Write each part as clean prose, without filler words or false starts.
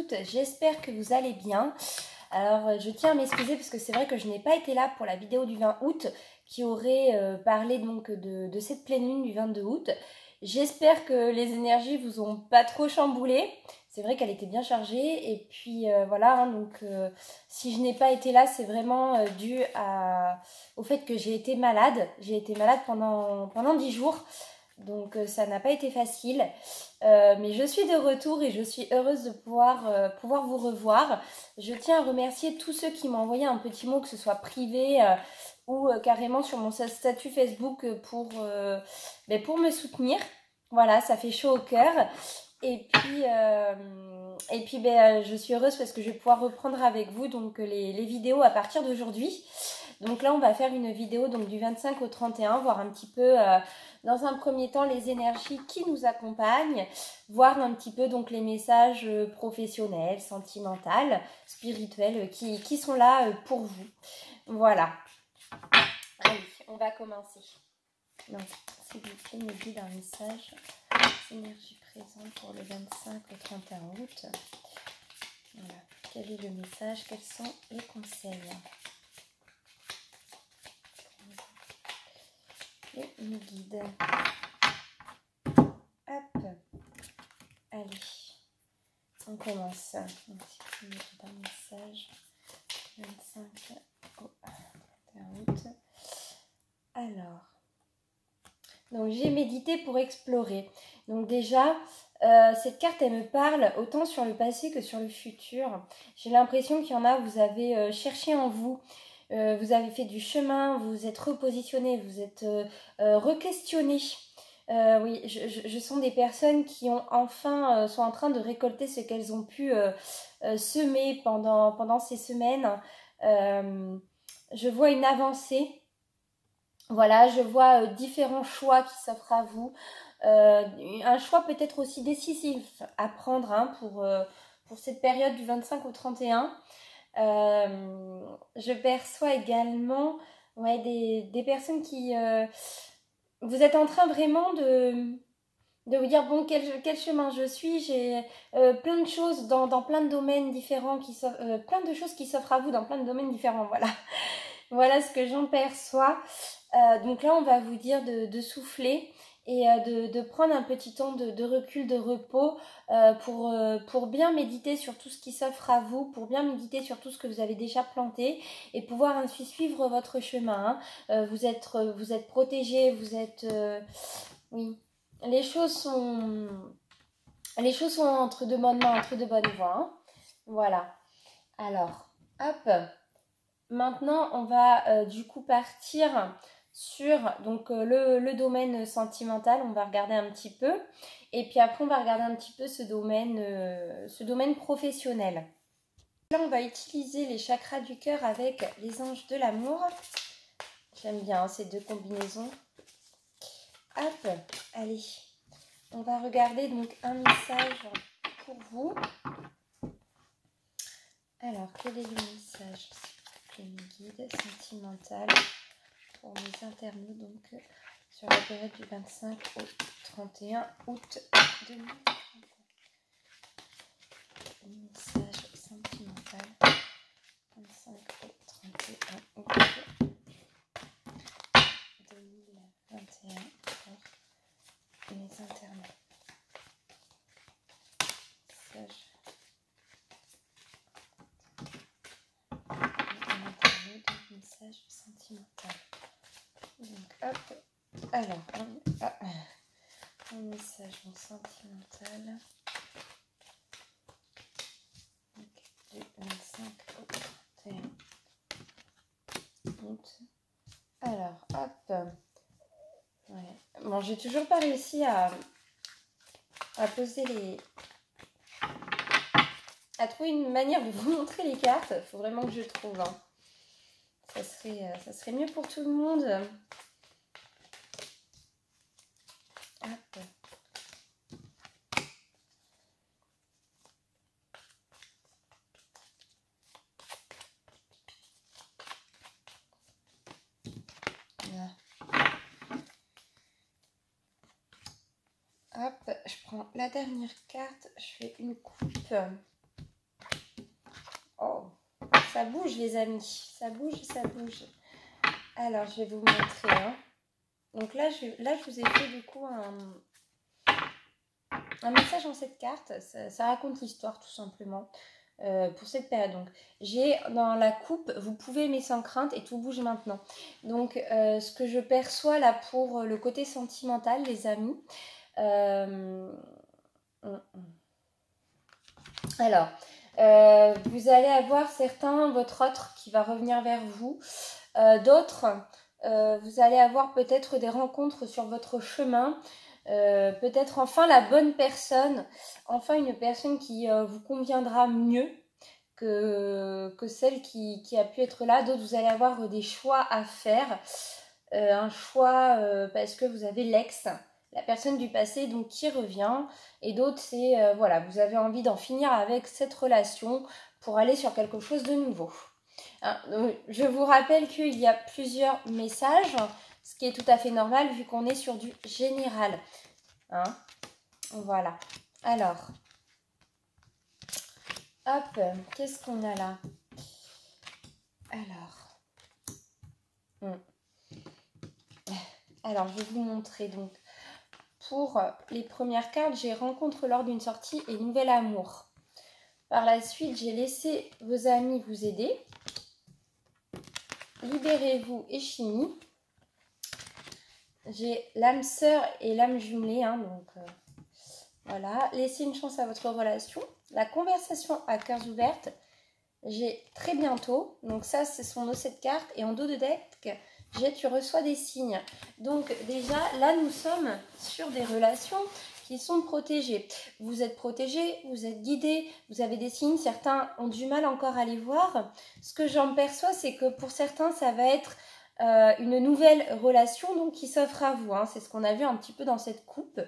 toutes, j'espère que vous allez bien. Alors je tiens à m'excuser parce que c'est vrai que je n'ai pas été là pour la vidéo du 20 août qui aurait parlé donc de cette pleine lune du 22 août. J'espère que les énergies vous ont pas trop chamboulé. C'est vrai qu'elle était bien chargée et puis voilà, donc si je n'ai pas été là, c'est vraiment dû au fait que j'ai été malade. J'ai été malade pendant 10 jours. Donc ça n'a pas été facile, mais je suis de retour et je suis heureuse de pouvoir vous revoir. Je tiens à remercier tous ceux qui m'ont envoyé un petit mot, que ce soit privé ou carrément sur mon statut Facebook pour me soutenir. Voilà, ça fait chaud au cœur. Et puis je suis heureuse parce que je vais pouvoir reprendre avec vous donc les vidéos à partir d'aujourd'hui. Donc là, on va faire une vidéo donc du 25 au 31, voir un petit peu, dans un premier temps, les énergies qui nous accompagnent, voir un petit peu donc les messages professionnels, sentimentaux, spirituels qui sont là pour vous. Voilà. Allez, on va commencer. Donc, s'il vous plaît, nous guide un message. Énergie présente pour le 25 au 31 août. Voilà. Quel est le message? Quels sont les conseils? Et nous guide. Hop. Allez. On commence. Donc, si vous mettez un message. 25 au 31 août. Alors. Donc, j'ai médité pour explorer. Donc, déjà, cette carte, elle me parle autant sur le passé que sur le futur. J'ai l'impression qu'il y en a, vous avez cherché en vous. Vous avez fait du chemin, vous vous êtes repositionné, vous êtes re-questionné. Oui, je sens des personnes qui ont enfin sont en train de récolter ce qu'elles ont pu semer pendant ces semaines. Je vois une avancée. Voilà, je vois différents choix qui s'offrent à vous. Un choix peut-être aussi décisif à prendre hein, pour cette période du 25 au 31. Je perçois également des personnes qui... vous êtes en train vraiment de vous dire, bon, quel chemin je suis. J'ai plein de choses dans plein de domaines différents, plein de choses qui s'offrent à vous dans plein de domaines différents, voilà. Voilà ce que j'en perçois. Donc là, on va vous dire de souffler et de prendre un petit temps de recul, de repos pour bien méditer sur tout ce qui s'offre à vous, pour bien méditer sur tout ce que vous avez déjà planté et pouvoir ainsi suivre votre chemin. Hein. Vous êtes protégés, vous êtes... oui, les choses sont entre de bonnes mains, entre de bonnes voies. Hein. Voilà. Alors, hop. Maintenant, on va du coup partir sur donc, le domaine sentimental. On va regarder un petit peu. Et puis après, on va regarder un petit peu ce domaine professionnel. Là, on va utiliser les chakras du cœur avec les anges de l'amour. J'aime bien hein, ces deux combinaisons. Hop, allez. On va regarder donc un message pour vous. Alors, quel est le message ? Les guides sentimental pour les internautes donc sur la période du 25 au 31 août 2030. Le message sentimental 25 au 31 août 2021 pour les internautes. Message sentimental. Donc hop, alors un message sentimental donc, du 25 au 31 août. Alors hop, ouais. Bon, j'ai toujours pas réussi à poser à trouver une manière de vous montrer les cartes. Il faut vraiment que je trouve. Hein. Ça serait mieux pour tout le monde. Hop. Voilà. Hop, je prends la dernière carte, je fais une coupe. Ça bouge les amis, ça bouge, ça bouge. Alors je vais vous montrer. Hein. Donc là je vous ai fait du coup un message en cette carte. Ça raconte l'histoire tout simplement pour cette période. Donc j'ai dans la coupe, vous pouvez aimer sans crainte et tout bouge maintenant. Donc ce que je perçois là pour le côté sentimental les amis. Alors, vous allez avoir certains, votre autre qui va revenir vers vous. D'autres, vous allez avoir peut-être des rencontres sur votre chemin. Peut-être enfin la bonne personne. Enfin une personne qui vous conviendra mieux que celle qui a pu être là. D'autres, vous allez avoir des choix à faire. Un choix parce que vous avez l'ex. La personne du passé donc qui revient et d'autres c'est voilà, vous avez envie d'en finir avec cette relation pour aller sur quelque chose de nouveau. Hein, donc, je vous rappelle qu'il y a plusieurs messages, ce qui est tout à fait normal vu qu'on est sur du général. Hein, voilà. Alors, hop, qu'est-ce qu'on a là? Alors, je vais vous montrer donc. Pour les premières cartes, j'ai rencontre lors d'une sortie et nouvel amour. Par la suite, j'ai laissé vos amis vous aider. Libérez-vous et chimie. J'ai l'âme sœur et l'âme jumelée. Hein, donc voilà. Laissez une chance à votre relation. La conversation à cœurs ouvertes. J'ai très bientôt. Donc ça, ce sont nos 7 cartes. Et en dos de deck, j'ai tu reçois des signes. Donc déjà, là, nous sommes sur des relations qui sont protégées. Vous êtes protégés, vous êtes guidés, vous avez des signes. Certains ont du mal encore à les voir. Ce que j'en perçois, c'est que pour certains, ça va être une nouvelle relation donc, qui s'offre à vous. Hein. C'est ce qu'on a vu un petit peu dans cette coupe.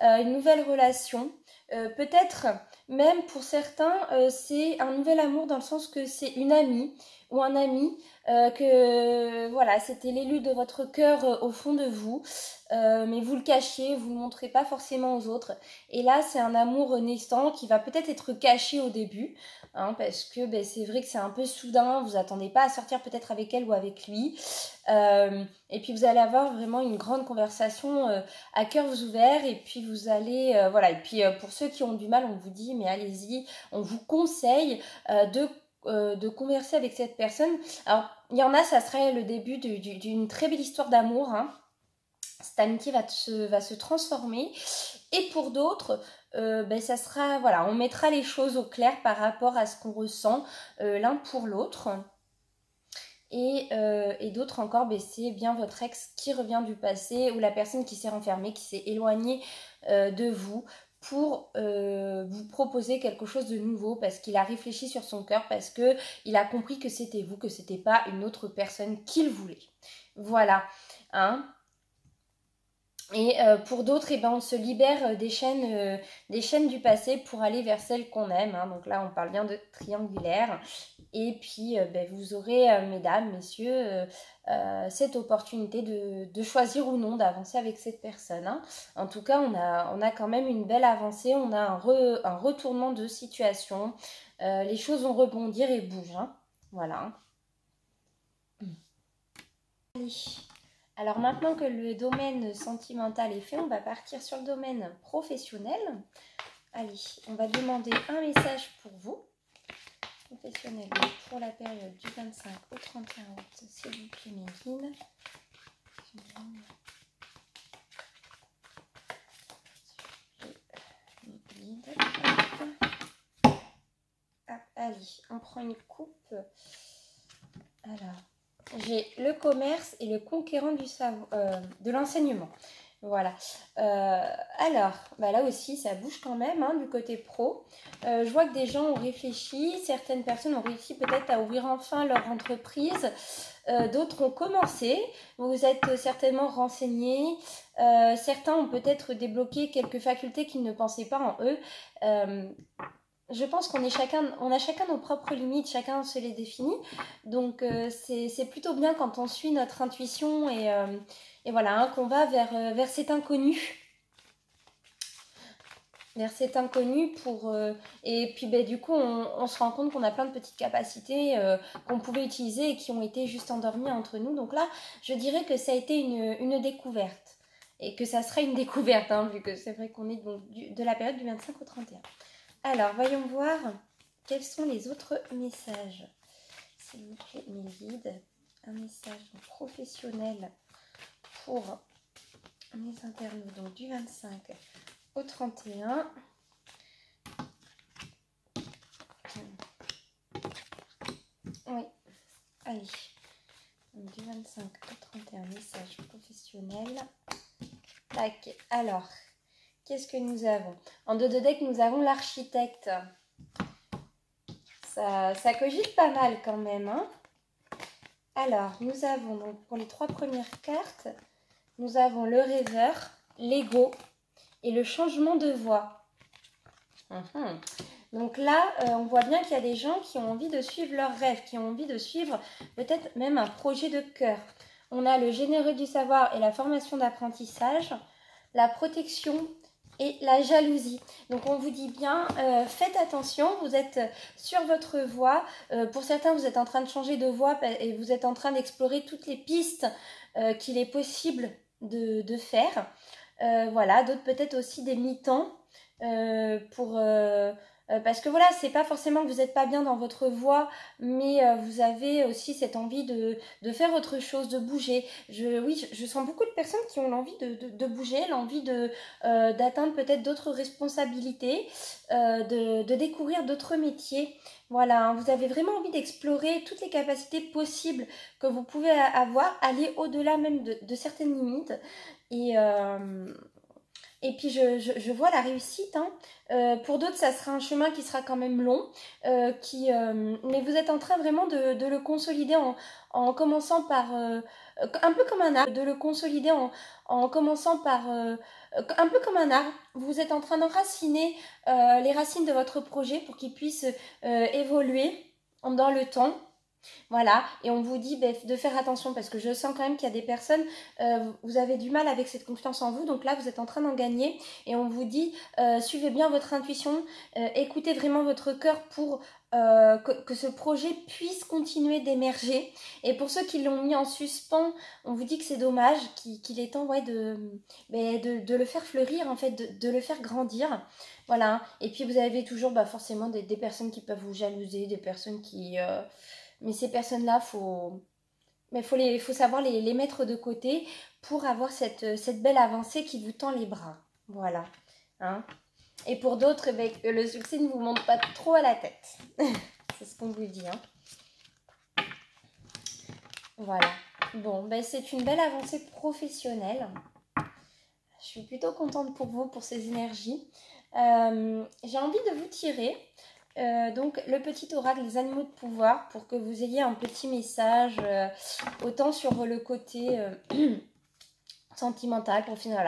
Une nouvelle relation. Peut-être même pour certains, c'est un nouvel amour dans le sens que c'est une amie ou un ami que voilà, c'était l'élu de votre cœur au fond de vous, mais vous le cachiez, vous ne le montrez pas forcément aux autres. Et là, c'est un amour naissant qui va peut-être être caché au début, hein, parce que c'est vrai que c'est un peu soudain, vous attendez pas à sortir peut-être avec elle ou avec lui. Et puis vous allez avoir vraiment une grande conversation à cœurs ouverts et puis vous allez voilà, et puis pour ceux qui ont du mal, on vous dit mais allez-y, on vous conseille de converser avec cette personne. Alors il y en a, ça serait le début d'une très belle histoire d'amour, hein. Cette amitié va se transformer. Et pour d'autres, ça sera, voilà, on mettra les choses au clair par rapport à ce qu'on ressent l'un pour l'autre. Et d'autres encore, c'est bien votre ex qui revient du passé ou la personne qui s'est renfermée, qui s'est éloignée de vous pour vous proposer quelque chose de nouveau parce qu'il a réfléchi sur son cœur, parce qu'il a compris que c'était vous, que c'était pas une autre personne qu'il voulait. Voilà, hein. Et pour d'autres, on se libère des chaînes du passé pour aller vers celles qu'on aime. Hein. Donc là, on parle bien de triangulaire. Et puis, vous aurez, mesdames, messieurs, cette opportunité de choisir ou non d'avancer avec cette personne. Hein. En tout cas, on a quand même une belle avancée. On a un retournement de situation. Les choses vont rebondir et bougent. Hein. Voilà. Allez. Alors maintenant que le domaine sentimental est fait, on va partir sur le domaine professionnel. Allez, on va demander un message pour vous. Professionnel pour la période du 25 au 31 août, s'il vous plaît, Méline. Allez, on prend une coupe. Alors, j'ai le commerce et le conquérant de l'enseignement. Voilà. Alors, là aussi, ça bouge quand même hein, du côté pro. Je vois que des gens ont réfléchi. Certaines personnes ont réussi peut-être à ouvrir enfin leur entreprise. D'autres ont commencé. Vous vous êtes certainement renseignés. Certains ont peut-être débloqué quelques facultés qu'ils ne pensaient pas en eux. Je pense on a chacun nos propres limites, chacun se les définit. Donc c'est plutôt bien quand on suit notre intuition et voilà, hein, qu'on va vers cet inconnu. vers cet inconnu et puis du coup on se rend compte qu'on a plein de petites capacités qu'on pouvait utiliser et qui ont été juste endormies entre nous. Donc là je dirais que ça a été une découverte et que ça sera une découverte hein, vu que c'est vrai qu'on est donc, de la période du 25 au 31. Alors voyons voir quels sont les autres messages, s'il vous plaît mes guides. Un message professionnel pour mes internautes donc du 25 au 31. Oui, allez. Donc, du 25 au 31, message professionnel. Tac, alors, qu'est-ce que nous avons? En dos de deck, nous avons l'architecte. Ça cogite pas mal quand même, hein. Alors, nous avons donc pour les 3 premières cartes, nous avons le rêveur, l'ego et le changement de voie. Donc là, on voit bien qu'il y a des gens qui ont envie de suivre leurs rêves, qui ont envie de suivre peut-être même un projet de cœur. On a le généreux du savoir et la formation d'apprentissage, la protection et la jalousie. Donc on vous dit bien, faites attention, vous êtes sur votre voie. Pour certains, vous êtes en train de changer de voie et vous êtes en train d'explorer toutes les pistes qu'il est possible de faire. Voilà, d'autres peut-être aussi des mi-temps parce que voilà, c'est pas forcément que vous n'êtes pas bien dans votre voie, mais vous avez aussi cette envie de faire autre chose, de bouger. Je sens beaucoup de personnes qui ont l'envie de bouger, l'envie d'atteindre peut-être d'autres responsabilités, de découvrir d'autres métiers. Voilà, hein, vous avez vraiment envie d'explorer toutes les capacités possibles que vous pouvez avoir, aller au-delà même de certaines limites. Et puis je vois la réussite. Hein. Pour d'autres, ça sera un chemin qui sera quand même long. Mais vous êtes en train vraiment de le consolider en commençant par... un peu comme un arbre. De le consolider en commençant par... un peu comme un arbre. Vous êtes en train d'enraciner les racines de votre projet pour qu'il puisse évoluer dans le temps. Voilà, et on vous dit de faire attention parce que je sens quand même qu'il y a des personnes, vous avez du mal avec cette confiance en vous, donc là vous êtes en train d'en gagner et on vous dit suivez bien votre intuition, écoutez vraiment votre cœur pour que ce projet puisse continuer d'émerger. Et pour ceux qui l'ont mis en suspens, on vous dit que c'est dommage, qu'il est temps de le faire fleurir, en fait, de le faire grandir. Voilà, et puis vous avez toujours forcément des personnes qui peuvent vous jalouser, des personnes qui... mais ces personnes-là, faut savoir les mettre de côté pour avoir cette belle avancée qui vous tend les bras. Voilà. Hein. Et pour d'autres, que le succès ne vous monte pas trop à la tête. C'est ce qu'on vous dit. Hein. Voilà. Bon, c'est une belle avancée professionnelle. Je suis plutôt contente pour vous, pour ces énergies. J'ai envie de vous tirer... donc le petit oracle des animaux de pouvoir pour que vous ayez un petit message autant sur le côté sentimental pour finir,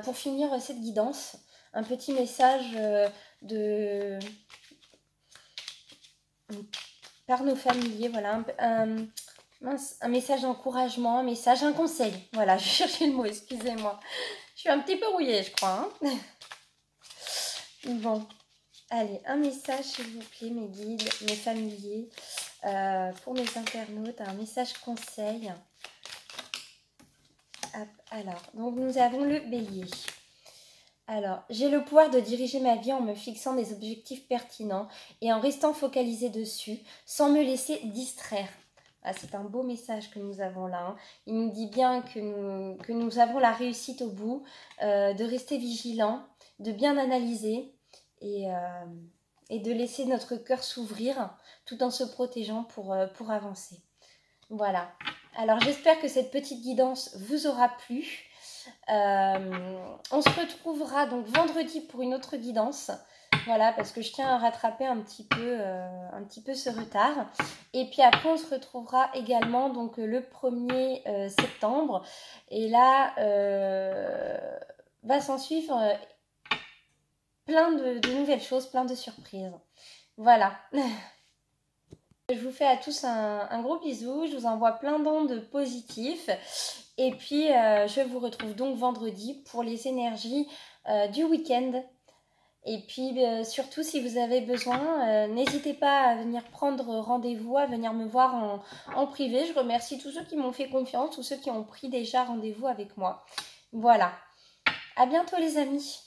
pour finir cette guidance, un petit message par nos familiers, voilà, un message d'encouragement, un conseil, voilà, je cherchais le mot, excusez-moi, je suis un petit peu rouillée je crois, hein. Bon. Allez, un message s'il vous plaît, mes guides, mes familiers, pour mes internautes, un message conseil. Hop, alors, donc nous avons le bélier. Alors, j'ai le pouvoir de diriger ma vie en me fixant des objectifs pertinents et en restant focalisé dessus, sans me laisser distraire. Ah, c'est un beau message que nous avons là. Hein. Il nous dit bien que nous avons la réussite au bout, de rester vigilant, de bien analyser. Et de laisser notre cœur s'ouvrir tout en se protégeant pour avancer. Voilà. Alors j'espère que cette petite guidance vous aura plu. On se retrouvera donc vendredi pour une autre guidance. Voilà, parce que je tiens à rattraper un petit peu ce retard. Et puis après, on se retrouvera également donc le 1er septembre. Et là, va s'en suivre... plein de nouvelles choses, plein de surprises. Voilà. Je vous fais à tous un gros bisou. Je vous envoie plein d'ondes positifs. Et puis, je vous retrouve donc vendredi pour les énergies du week-end. Et puis surtout si vous avez besoin, n'hésitez pas à venir prendre rendez-vous, à venir me voir en privé. Je remercie tous ceux qui m'ont fait confiance, tous ceux qui ont pris déjà rendez-vous avec moi. Voilà. À bientôt les amis.